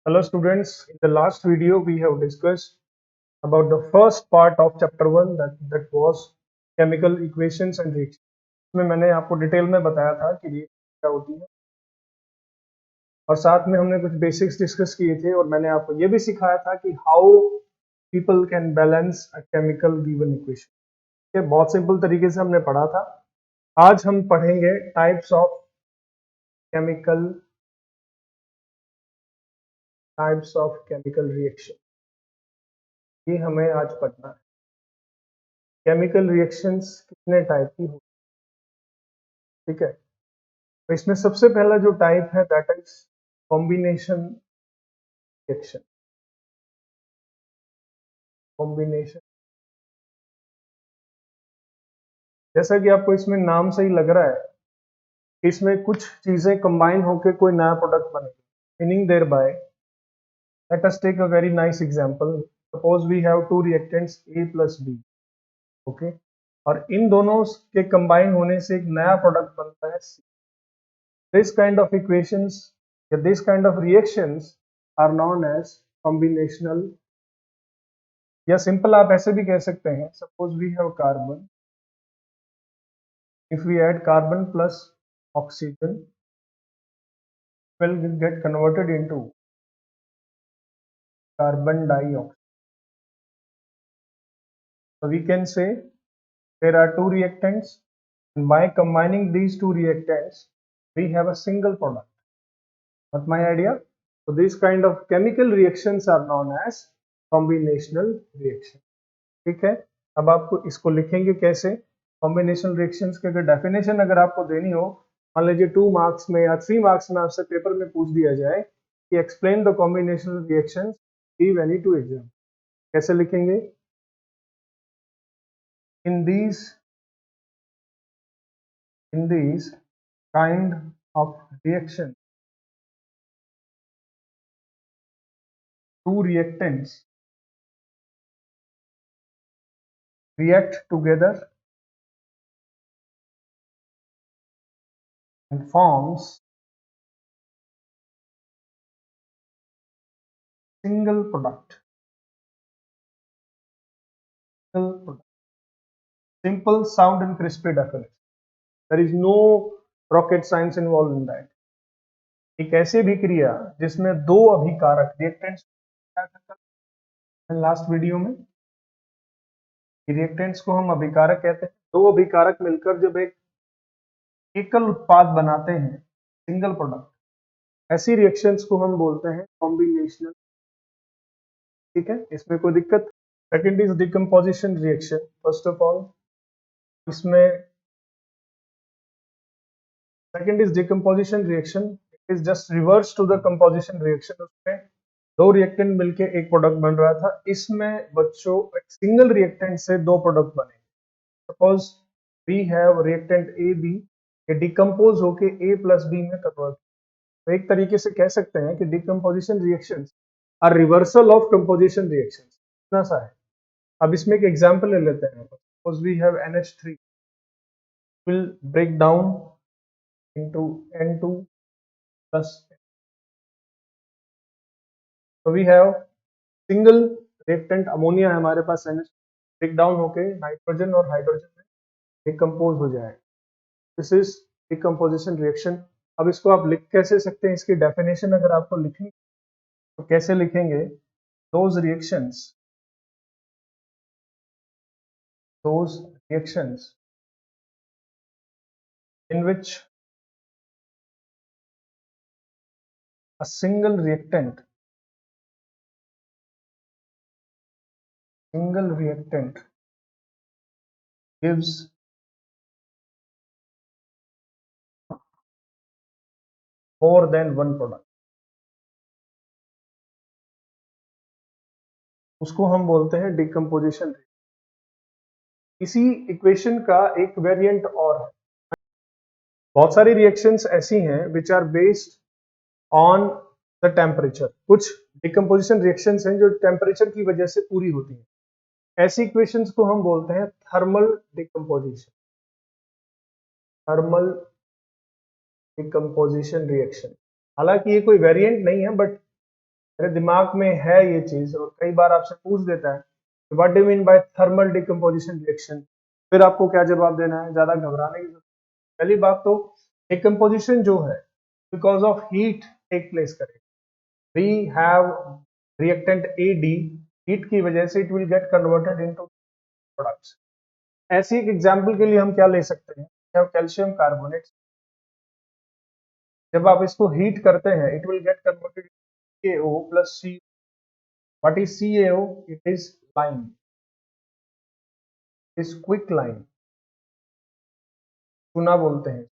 Hello students, in the last video we have discussed about the first part of chapter 1 that was chemical equations and reactions. इसमें मैंने आपको detail में बताया था कि reaction क्या होती है और साथ में हमने कुछ बेसिक्स डिस्कस किए थे और मैंने आपको ये भी सिखाया था कि how people can balance a chemical given equation. ये बहुत सिंपल तरीके से हमने पढ़ा था। आज हम पढ़ेंगे टाइप्स ऑफ केमिकल रिएक्शन। ये हमें आज पढ़ना है। केमिकल रिएक्शंस कितने टाइप की होती है, ठीक है। तो इसमें सबसे पहला जो टाइप है that is combination reaction. Combination, जैसा कि आपको इसमें नाम से ही लग रहा है, इसमें कुछ चीजें कंबाइन होकर कोई नया प्रोडक्ट बनेगा। Meaning thereby, let us take a very nice example. Suppose we have two reactants A plus B, okay, और इन दोनों के कंबाइन होने से एक नया प्रोडक्ट बनता है C। This kind of equations या this kind of reactions are known as combinational, या सिंपल आप ऐसे भी कह सकते हैं। Suppose we have carbon, if we add carbon plus oxygen, will get converted into carbon dioxide. So we can say there are two reactants, and by combining these two reactants we have a single product. Got my idea? So these kind of chemical reactions are known as combinational reaction. ठीक है, अब आपको इसको लिखेंगे कैसे। Combinational reactions की अगर definition अगर आपको देनी हो, मान लीजिए 2 मार्क्स में या 3 मार्क्स में आपसे पेपर में पूछ दिया जाए कि explain the combinational reactions give any two exam, कैसे लिखेंगे। In these kind of reaction, to reactants react together and forms single product. Simple, sound and crispy definition. There is no rocket science involved in that. एक ऐसी अभिक्रिया जिसमें दो अभिकारक reactants, क्या करता है लास्ट वीडियो में, रिएक्टेंट्स को हम अभिकारक कहते हैं। दो अभिकारक मिलकर जब एक एकल उत्पाद बनाते हैं, सिंगल प्रोडक्ट, ऐसी रिएक्शंस को हम बोलते हैं कॉम्बिनेशनल। ठीक है, इसमें कोई दिक्कत। Second is decomposition reaction. First of all इसमें second is decomposition reaction, it is just reverse to the composition reaction. उसमें दो रिएक्टेंट मिलके एक प्रोडक्ट बन रहा था, इसमें बच्चों एक सिंगल रिएक्टेंट से दो प्रोडक्ट बने। Suppose we have reactant A B, ये डिकम्पोज होके ए प्लस बी में कन्वर्ट। तो एक तरीके से कह सकते हैं कि decomposition reactions are reversal of composition reactions. इतना सा है। अब इसमें एक एग्जांपल ले लेते हैं। Suppose we have NH3 will break down into N2 plus, so we have single reactant ammonia है हमारे पास, NH ब्रेक डाउन होके नाइट्रोजन और हाइड्रोजन में डिकम्पोज हो जाए। This is decomposition reaction. अब इसको आप लिख कैसे सकते हैं, इसकी डेफिनेशन अगर आपको लिखनी तो कैसे लिखेंगे। Those reactions in which a single reactant gives more than one product, उसको हम बोलते हैं डिकम्पोजिशन। इसी इक्वेशन का एक वेरिएंट और है। बहुत सारी रिएक्शंस ऐसी हैं which are based on the temperature. कुछ डिकम्पोजिशन रिएक्शंस हैं जो टेम्परेचर की वजह से पूरी होती हैं। ऐसी इक्वेशंस को हम बोलते हैं thermal decomposition. Thermal decomposition reaction. हालांकि ये कोई वेरिएंट नहीं है, बट मेरे दिमाग में है ये चीज, और कई बार आपसे पूछ देता है what do mean by thermal decomposition reaction, फिर आपको क्या जवाब देना है, ज्यादा घबराने की जरूरत नहीं। पहली बात तो डिकम्पोजिशन जो है because of heat take place करे, we have reactant AD, heat की वजह से it will get converted into products. ऐसी एक एग्जांपल के लिए हम क्या ले सकते हैं, कैल्शियम कार्बोनेट, जब आप इसको हीट करते हैं it will get converted KO plus C। What is CaO? It is lime, is quick lime, चूना बोलते हैं।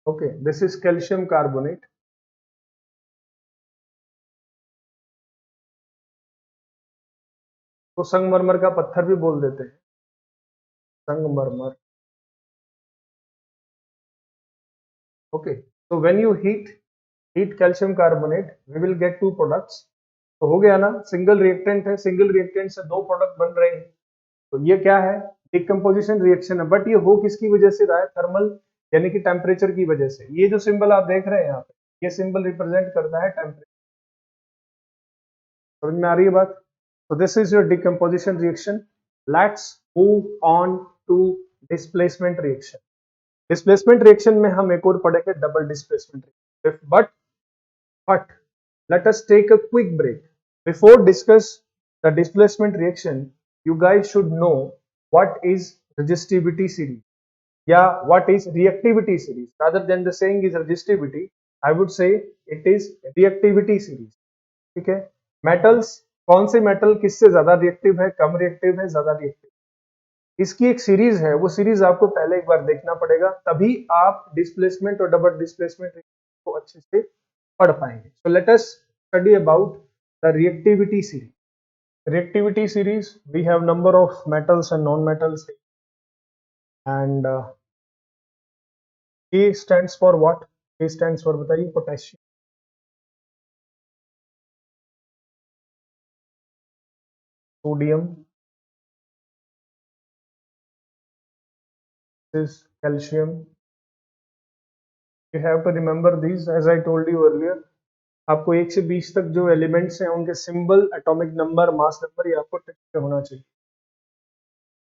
Okay, this is calcium carbonate. तो संगमरमर का पत्थर भी बोल देते हैं, संगमरमर। Okay, so when you heat calcium carbonate we will get two products। तो हो गया ना, सिंगल रिएक्टेंट है, सिंगल रिएक्टेंट से दो प्रोडक्ट बन रहे हैं, तो ये क्या है, डिकम्पोजिशन रिएक्शन है। बट ये हो किसकी वजह से रहा है, थर्मल यानी कि टेम्परेचर की वजह से। ये जो सिंबल आप देख रहे हैं यहाँ पे, ये सिंबल रिप्रेजेंट करता है टेम्परेचर। समझ में आ रही है बात? तो this is your decomposition reaction. Let's move on to displacement reaction. Displacement reaction में हम एक और पढ़ेंगे, double displacement reaction. But let us take a quick break. Before discuss the displacement reaction, you guys should know what is resistivity series. Yeah, what is reactivity series? Rather than the saying is resistivity, I would say it is reactivity series. ठीक है, metals, कौन से metal किससे ज्यादा reactive है, कम reactive है, ज्यादा reactive, इसकी एक सीरीज है। वो सीरीज आपको पहले एक बार देखना पड़ेगा, तभी आप डिस्प्लेसमेंट और डबल डिस्प्लेसमेंट को अच्छे से पढ़ पाएंगे। So let us study about the reactivity series. Reactivity series, we have number of metals and non-metals, and A stands for what? A stands for, बताइए, potassium, sodium, is calcium. You have to remember these as I told you earlier. आपको 1 से 20 तक जो elements हैं उनके symbol, atomic number, mass number, ये आपको text पे होना चाहिए।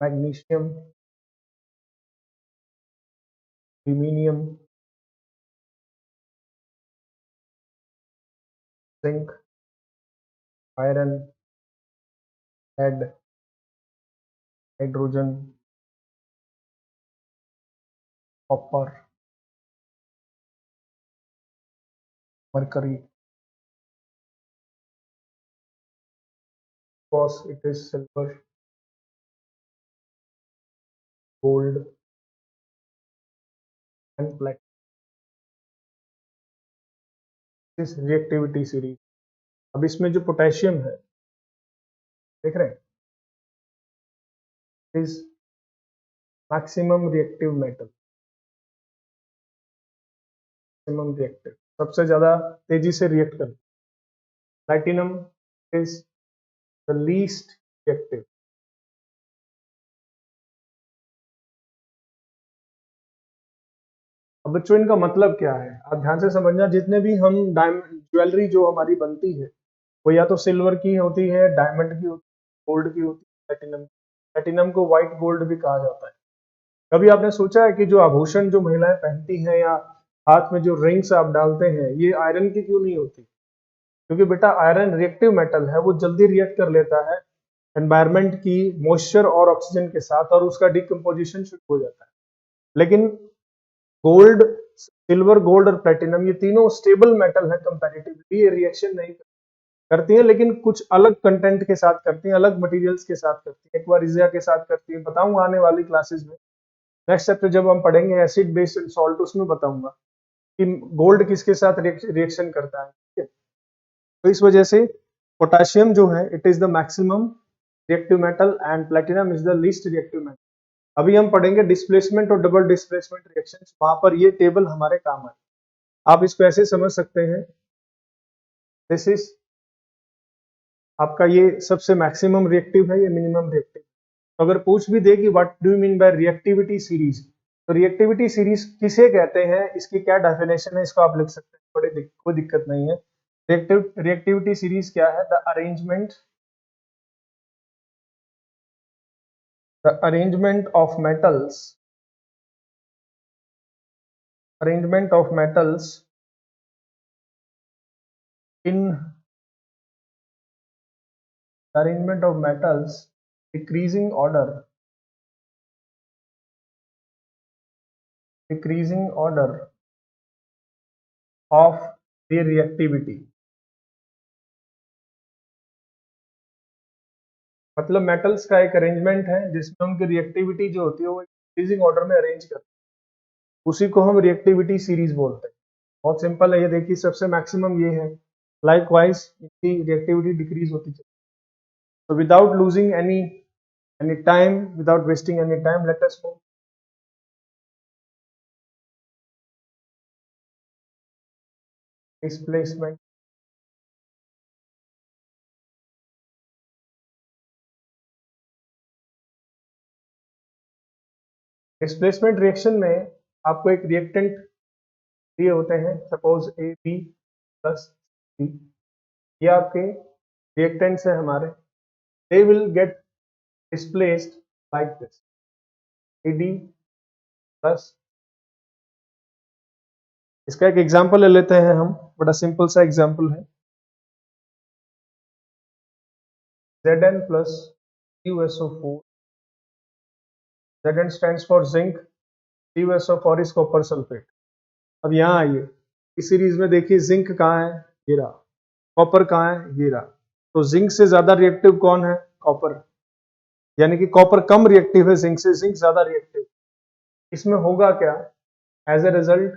Magnesium, aluminium, zinc, iron, lead, hydrogen, copper, mercury, course it is silver, gold and platinum। इस रिएक्टिविटी सीरीज, अब इसमें जो पोटेशियम है, देख रहे हैं, is maximum reactive metal, maximum reactive, सबसे ज्यादा तेजी से रिएक्ट करता है। Platinum is the least reactive. अब बच्चों इनका मतलब क्या है, आप ध्यान से समझना। जितने भी हम डायमंड ज्वेलरी जो हमारी बनती है, वो या तो सिल्वर की होती है, डायमंड की होती है, गोल्ड की होती है, प्लैटिनम। प्लैटिनम को व्हाइट गोल्ड भी कहा जाता है। कभी आपने सोचा है कि जो आभूषण जो महिलाएं पहनती हैं या हाथ में जो रिंग्स आप डालते हैं, ये आयरन की क्यों नहीं होती? क्योंकि बेटा आयरन रिएक्टिव मेटल है, वो जल्दी रिएक्ट कर लेता है एनवायरमेंट की मॉइस्चर और ऑक्सीजन के साथ, और उसका डिकम्पोजिशन शुरू हो जाता है। लेकिन गोल्ड, सिल्वर, गोल्ड और प्लेटिनम, ये तीनों स्टेबल मेटल है कंपैरेटिवली, ये रिएक्शन नहीं करती है, लेकिन कुछ अलग कंटेंट के साथ करती हैं, अलग मटेरियल्स के साथ करती है। एक बार इजिया के साथ करती है, बताऊंगा आने वाली क्लासेस में। नेक्स्ट चैप्टर जब हम पढ़ेंगे एसिड बेस एंड सॉल्ट, उसमें बताऊंगा कि गोल्ड किसके साथ रिएक्शन करता है। ठीक है, तो इस वजह से पोटेशियम जो है it is the maximum reactive metal and platinum is the least reactive metal. अभी हम पढ़ेंगे डिस्प्लेसमेंट और डबल डिस्प्लेसमेंट रिएक्शंस, वहां पर ये टेबल हमारे काम है। आप इसको ऐसे समझ सकते हैं, दिस इज आपका ये सबसे मैक्सिमम रिएक्टिव है, ये मिनिमम रिएक्टिव। तो अगर पूछ भी दे कि what do you mean by reactivity series, तो रिएक्टिविटी सीरीज किसे कहते हैं, इसकी क्या डेफिनेशन है, इसको आप लिख सकते हैं, कोई दिक्कत नहीं है। रिएक्टिविटी सीरीज क्या है? The arrangement of metals in the arrangement of metals decreasing order of their reactivity। मतलब मेटल्स का एक अरेंजमेंट है जिसमें उनकी रिएक्टिविटी जो होती है वो इंक्रीजिंग ऑर्डर में अरेंज करते हैं, उसी को हम रिएक्टिविटी सीरीज बोलते हैं। बहुत सिंपल है, ये देखिए सबसे मैक्सिमम ये है। लाइकवाइज इनकी रिएक्टिविटी डिक्रीज होती चली। So without losing any time, without wasting any time, let us move displacement। Displacement reaction में आपको एक रिएक्टेंट दिए होते हैं, सपोज ए बी प्लस सी, ये आपके रिएक्टेंट्स हैं हमारे। They will get displaced like this, A D plus. इसका एक एग्जांपल ले लेते हैं हम, बड़ा सिंपल सा एग्जांपल है। Zn plus CuSO4, Zn stands for zinc, CuSO4 is copper sulfate। अब यहाँ आइए, इस सीरीज में देखिए जिंक कहाँ है? ये रहा। कॉपर कहाँ है? ये रहा। तो जिंक से ज्यादा रिएक्टिव कौन है? कॉपर। यानी कि कॉपर कम रिएक्टिव है जिंक से, जिंक ज्यादा रिएक्टिव। इसमें होगा क्या? As a result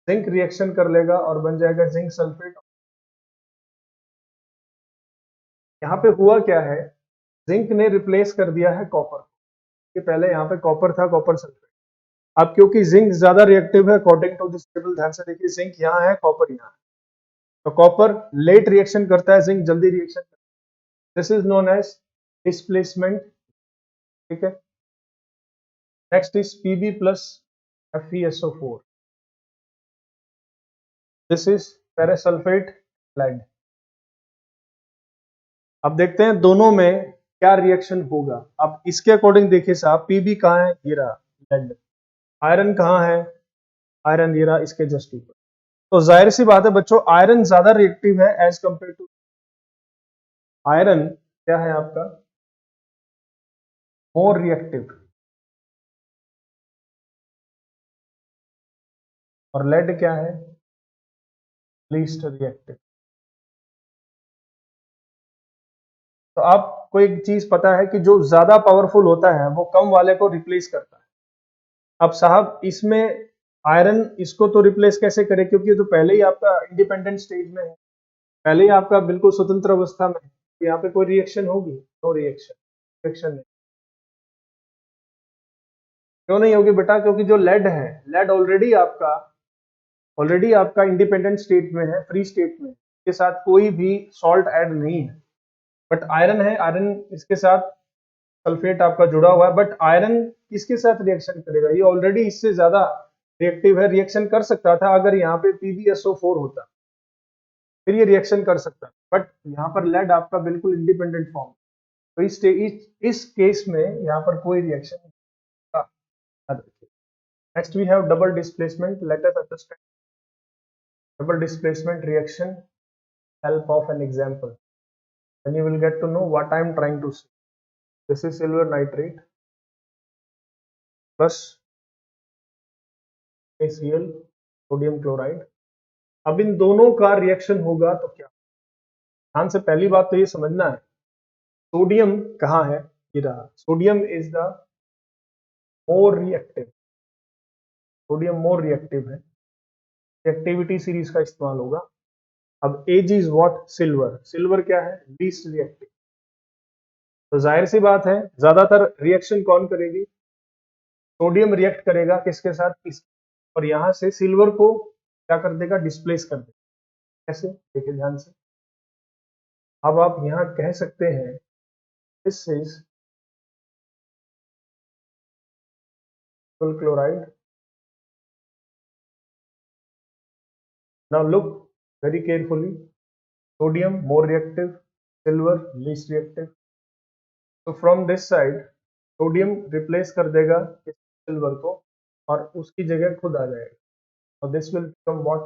zinc reaction कर लेगा और बन जाएगा जिंक सल्फेट। यहाँ पे हुआ क्या है? जिंक ने रिप्लेस कर दिया है कॉपर के, पहले यहाँ पे कॉपर था, कॉपर सल्फेट। अब क्योंकि जिंक ज्यादा रिएक्टिव है अकॉर्डिंग टू दिस टेबल, ध्यान से देखिए, जिंक यहाँ है, कॉपर यहाँ है, तो कॉपर लेट रिएक्शन करता है, जिंक जल्दी रिएक्शन करता है। This is known as displacement. ठीक है। Next is Pb plus FeSO4, this is ferrous sulphate lead. अब देखते हैं दोनों में क्या रिएक्शन होगा। अब इसके अकॉर्डिंग देखिए साहब, Pb कहाँ है? ये रहा लेड। आयरन कहाँ है? आयरन ये रहा इसके जस्ट ऊपर। तो जाहिर सी बात है बच्चों, आयरन ज्यादा रिएक्टिव है एज कंपेयर टू। आयरन क्या है आपका? More reactive. और लेड क्या है? Least reactive. तो आपको एक चीज पता है कि जो ज्यादा पावरफुल होता है वो कम वाले को रिप्लेस करता है। अब साहब इसमें आयरन इसको तो रिप्लेस कैसे करे, क्योंकि तो पहले ही आपका इंडिपेंडेंट स्टेज में है, पहले ही आपका बिल्कुल स्वतंत्र अवस्था में है। यहाँ पे कोई रिएक्शन होगी? नो रिएक्शन, रिएक्शन नहीं। क्यों नहीं होगी बेटा? क्योंकि जो लेड है, लेड ऑलरेडी आपका इंडिपेंडेंट स्टेट में है, फ्री स्टेट में, इसके साथ कोई भी सॉल्ट ऐड नहीं है। बट आयरन है, आयरन इसके साथ सल्फेट आपका जुड़ा हुआ है, बट आयरन किसके साथ रिएक्शन करेगा? ये ऑलरेडी इससे ज्यादा रिएक्टिव है, रिएक्शन कर सकता था अगर यहाँ पे PbSO4 होता, फिर ये रिएक्शन कर सकता, बट यहाँ पर लेड आपका बिल्कुल इंडिपेंडेंट फॉर्म। तो इस केस में यहाँ पर कोई रिएक्शन नहीं होगा। Next we have double displacement. Let us understand double displacement reaction, help of an example, then you will get to know what I am trying to say. This is silver nitrate plus ACl sodium chloride. अब इन दोनों का reaction होगा तो क्या? ध्यान से पहली बात तो ये समझना है, सोडियम कहाँ है? ये रहा। Sodium is the more reactive, sodium more reactive है, रिएक्टिविटी सीरीज का इस्तेमाल होगा। अब as is what? Silver. Silver क्या है? Least reactive. तो जाहिर सी बात है ज्यादातर रिएक्शन कौन करेगी? सोडियम रिएक्ट करेगा किसके साथ? इस, और यहां से सिल्वर को क्या कर देगा? डिस्प्लेस कर देगा। कैसे? देखिए ध्यान से। अब आप यहां कह सकते हैं this is chloride. Now look very carefully, sodium more reactive, silver least reactive. तो from this side sodium replace कर देगा सिल्वर को और उसकी जगह खुद आ जाएगा, और this will become what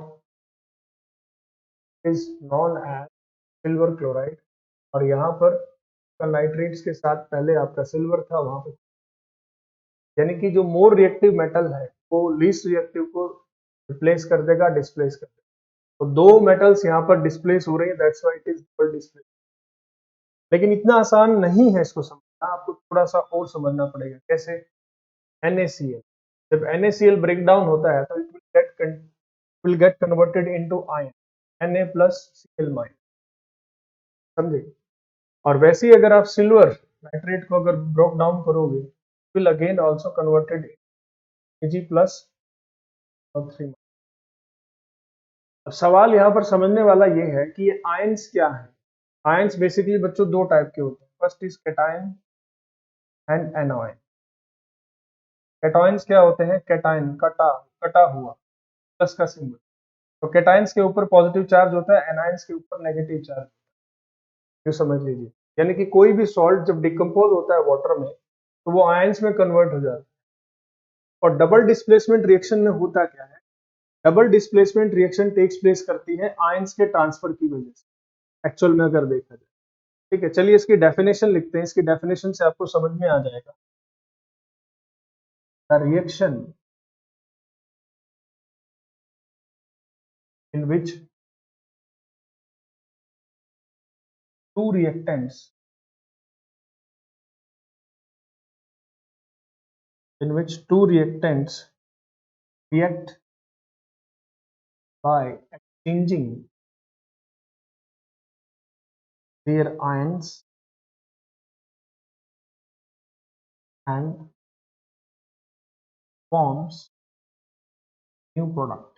is known as silver chloride. और यहाँ पर नाइट्रेट्स के साथ पहले आपका सिल्वर था, वहां पर यानी कि जो मोर रिएक्टिव मेटल है वो लीस्ट रिएक्टिव को रिप्लेस कर देगा, डिस्प्लेस कर देगा। तो दो मेटल्स यहाँ पर डिस्प्लेस हो रही है, that's why it is double displace. लेकिन इतना आसान नहीं है इसको समझना, आपको थोड़ा सा और समझना पड़ेगा। कैसे? NaCl, जब NaCl ब्रेक डाउन होता है तो it will get converted into ion Na plus Cl minus, समझे? और वैसे ही अगर आप सिल्वर नाइट्रेट को अगर ब्रोक डाउन करोगे, will again also converted Ag plus और 3। अब सवाल यहाँ पर समझने वाला ये है कि ये आयंस क्या है। आयंस बेसिकली बच्चों दो टाइप के होते हैं, first is cation and anion. Cations क्या होते हैं? कैटायन कटा, कटा हुआ, प्लस का सिंबल। तो कैटायंस के ऊपर पॉजिटिव चार्ज होता है, एनायंस के ऊपर नेगेटिव चार्ज, ये समझ लीजिए। यानी कि कोई भी सॉल्ट जब डिकम्पोज होता है वाटर में तो वो आयंस में कन्वर्ट हो जाता है। और डबल डिस्प्लेसमेंट रिएक्शन में होता क्या है? Double displacement reaction takes place करती है आयंस के ट्रांसफर की वजह से, एक्चुअल में अगर देखा जाए। ठीक है, चलिए इसकी डेफिनेशन लिखते हैं, इसकी डेफिनेशन से आपको समझ में आ जाएगा। The reaction in which two reactants react by exchanging their ions and forms new product।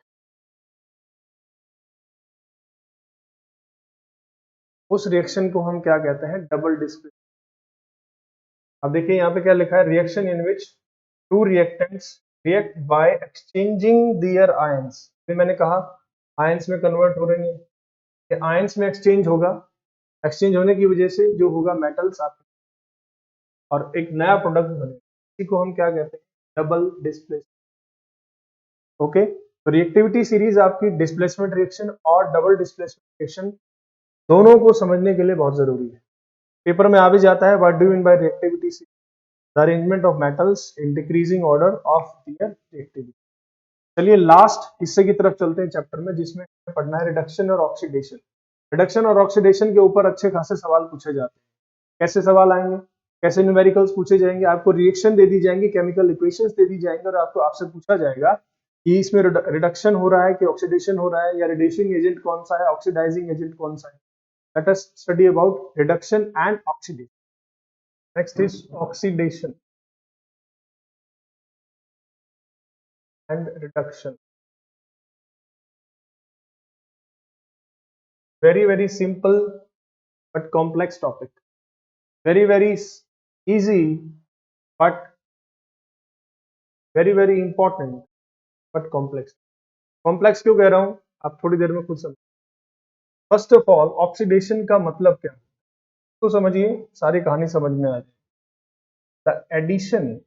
उस रिएक्शन को हम क्या कहते हैं? Double displacement. अब देखिए यहाँ पे क्या लिखा है, reaction in which two reactants react by exchanging their ions. फिर मैंने कहा आयंस में कन्वर्ट हो रही है, आयंस में एक्सचेंज होगा, एक्सचेंज होने की वजह से जो होगा मेटल्स आपके और एक नया प्रोडक्ट बनेगा, इसी को हम क्या कहते हैं? Double displacement. ओके, तो रिएक्टिविटी सीरीज आपकी डिस्प्लेसमेंट रिएक्शन और डबल डिस्प्लेसमेंट रिएक्शन दोनों को समझने के लिए बहुत जरूरी है। पेपर में आ भी जाता है, what do you mean by reactivity series? The arrangement of metals in decreasing order of their reactivity. चलिए लास्ट हिस्से की तरफ चलते हैं चैप्टर में, जिसमें पढ़ना है रिडक्शन और ऑक्सीडेशन। रिडक्शन और ऑक्सीडेशन के ऊपर अच्छे खासे सवाल पूछे जाते हैं। कैसे सवाल आएंगे? कैसे न्यूमेरिकल्स पूछे जाएंगे? आपको रिएक्शन दे दी जाएंगी, केमिकल इक्वेशंस दे दी जाएंगे और आपको आपसे पूछा जाएगा कि इसमें रिडक्शन हो रहा है कि ऑक्सीडेशन हो रहा है, या रिड्यूसिंग एजेंट कौन सा है, ऑक्सीडाइजिंग एजेंट कौन सा है। Let us study about reduction and oxidation. Next is oxidation and reduction. very simple but complex topic, very easy but very important but complex क्यों कह रहा हूं आप थोड़ी देर में खुद समझ। फर्स्ट ऑफ ऑल ऑक्सीडेशन का मतलब क्या, तो समझिए, सारी कहानी समझ में आ जाए। The addition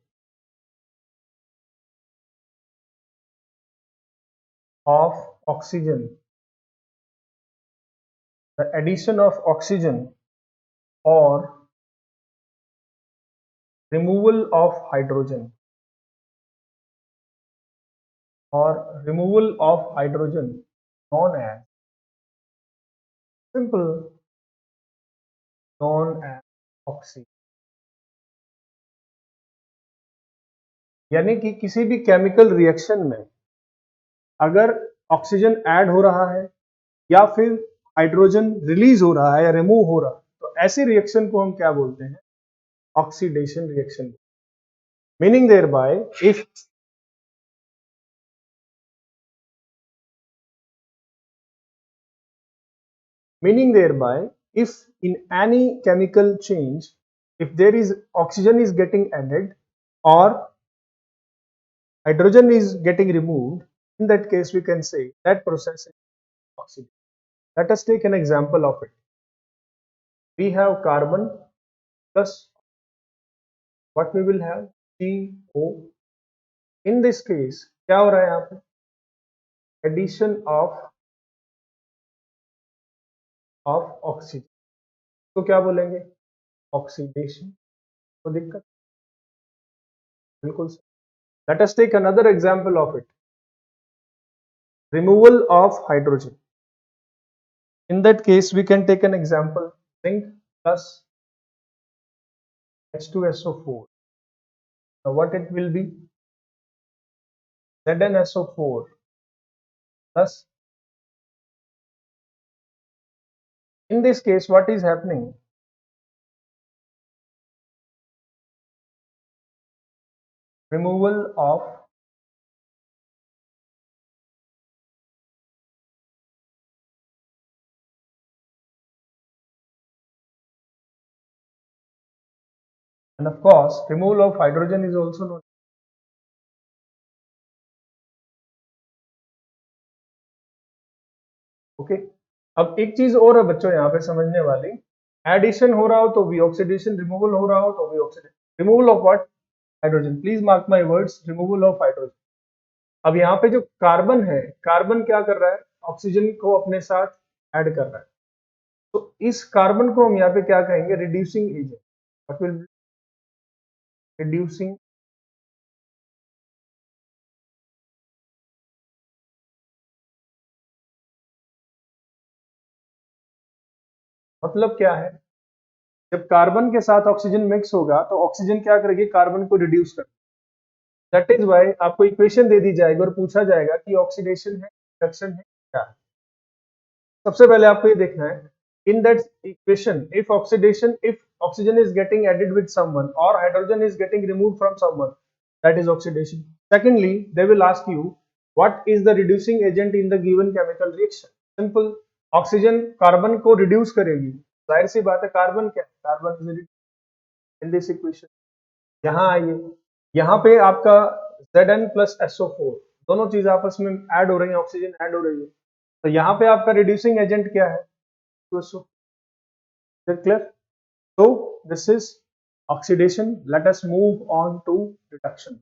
of oxygen, the addition of oxygen or removal of hydrogen known as simple known as oxy। यानी कि किसी भी केमिकल रिएक्शन में अगर ऑक्सीजन ऐड हो रहा है या फिर हाइड्रोजन रिलीज हो रहा है या रिमूव हो रहा है, तो ऐसी रिएक्शन को हम क्या बोलते हैं? Oxidation reaction. Meaning thereby if in any chemical change, if there is oxygen is getting added or hydrogen is getting removed, in that case we can say that process is oxidation। Let us take an example of it. We have carbon plus what we will have CO. In this case क्या हो रहा है यहाँ पे, addition of oxygen, तो क्या बोलेंगे, oxidation. तो दिक्कत बिल्कुल सही। Let us take another example of it, removal of hydrogen. In that case, we can take an example, zinc plus H2SO4. Now what it will be? ZnSO4 plus. In this case, what is happening? Removal of and of course removal of hydrogen is also known. Okay अब एक चीज और है बच्चों यहाँ पे समझने वाली, एडिशन हो रहा हो तो भी ऑक्सीडेशन, रिमूवल हो रहा हो तो भी oxidation. Removal of what? Hydrogen. Please mark my words, removal of hydrogen. अब यहाँ पे जो कार्बन है, कार्बन क्या कर रहा है, ऑक्सीजन को अपने साथ ऐड कर रहा है, तो इस कार्बन को हम यहाँ पे क्या कहेंगे, reducing agent. What will reducing, मतलब क्या है, जब कार्बन के साथ ऑक्सीजन मिक्स होगा तो ऑक्सीजन क्या करेगी, कार्बन को रिड्यूस कर। दैट इज वाई आपको इक्वेशन दे दी जाएगी और पूछा जाएगा कि ऑक्सीडेशन है, रिडक्शन है, क्या है। सबसे पहले आपको ये देखना है, in that equation if oxygen is getting added with someone or hydrogen is getting removed from someone, that is oxidation. Secondly, they will ask you what is the reducing agent in the given chemical reaction. Simple, oxygen carbon को reduce करेगी, जाहिर सी बात है carbon क्या है, carbon is in this equation. यहाँ आइए, यहाँ पे आपका Zn प्लस SO4 दोनों चीज आपस में ऐड हो रही है, ऑक्सीजन ऐड हो रही है, तो यहाँ पे आपका रिड्यूसिंग एजेंट क्या है, clear? So this is oxidation. Let us move on to reduction.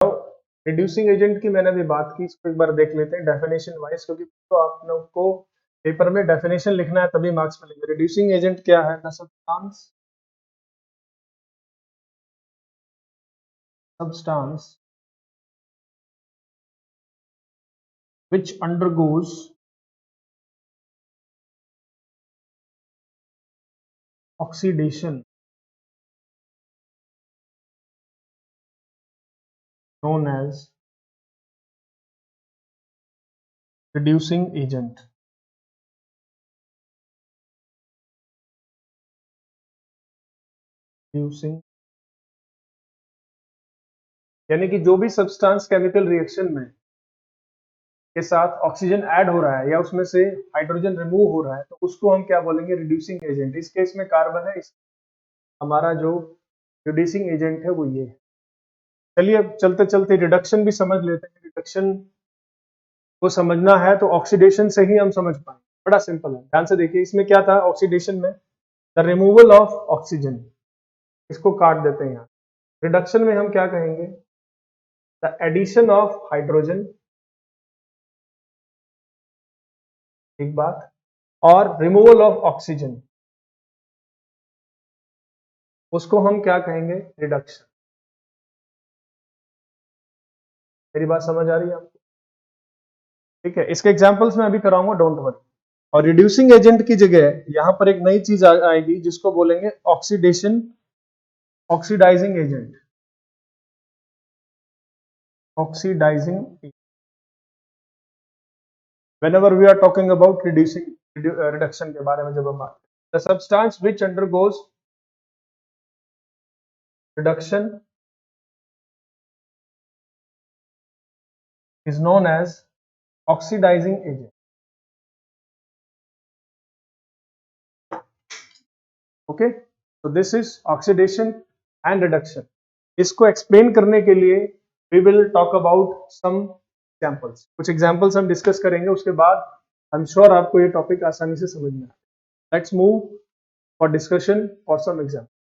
Now reducing agent की मैंने अभी बात की, इसको एक बार देख लेते हैं डेफिनेशन वाइज, क्योंकि तो आप लोग को पेपर में डेफिनेशन लिखना है तभी मार्क्स मिलेंगे। रिड्यूसिंग एजेंट क्या है, the substance which undergoes oxidation known as reducing agent। reducing यानी कि जो भी सब्सटेंस केमिकल रिएक्शन में के साथ ऑक्सीजन ऐड हो रहा है या उसमें से हाइड्रोजन रिमूव हो रहा है, तो उसको हम क्या बोलेंगे, रिड्यूसिंग एजेंट। इस केस में कार्बन है, इस हमारा जो रिड्यूसिंग एजेंट है वो ये है। चलिए अब चलते चलते रिडक्शन भी समझ लेते हैं। रिडक्शन को समझना है तो ऑक्सीडेशन से ही हम समझ पाएंगे, बड़ा सिंपल है। ध्यान से देखिए, इसमें क्या था, ऑक्सीडेशन में द रिमूवल ऑफ ऑक्सीजन, इसको काट देते हैं यहाँ। रिडक्शन में हम क्या कहेंगे, द एडिशन ऑफ हाइड्रोजन, एक बात, और रिमूवल ऑफ ऑक्सीजन, उसको हम क्या कहेंगे, रिडक्शन। मेरी बात समझ आ रही है आपको? ठीक है, इसके एग्जांपल्स मैं अभी कराऊंगा, डोंट वरी। और रिड्यूसिंग एजेंट की जगह यहां पर एक नई चीज आएगी जिसको बोलेंगे oxidation, oxidizing agent, oxidizing. whenever we are talking about reduction के बारे में जब हम बात, the substance which undergoes reduction is known as oxidizing agent। okay, so this is oxidation and reduction। इसको एक्सप्लेन करने के लिए we will talk about some examples, कुछ examples हम डिस्कस करेंगे, उसके बाद आई एम श्योर आपको ये टॉपिक आसानी से समझ में आए। Let's move for discussion for some example.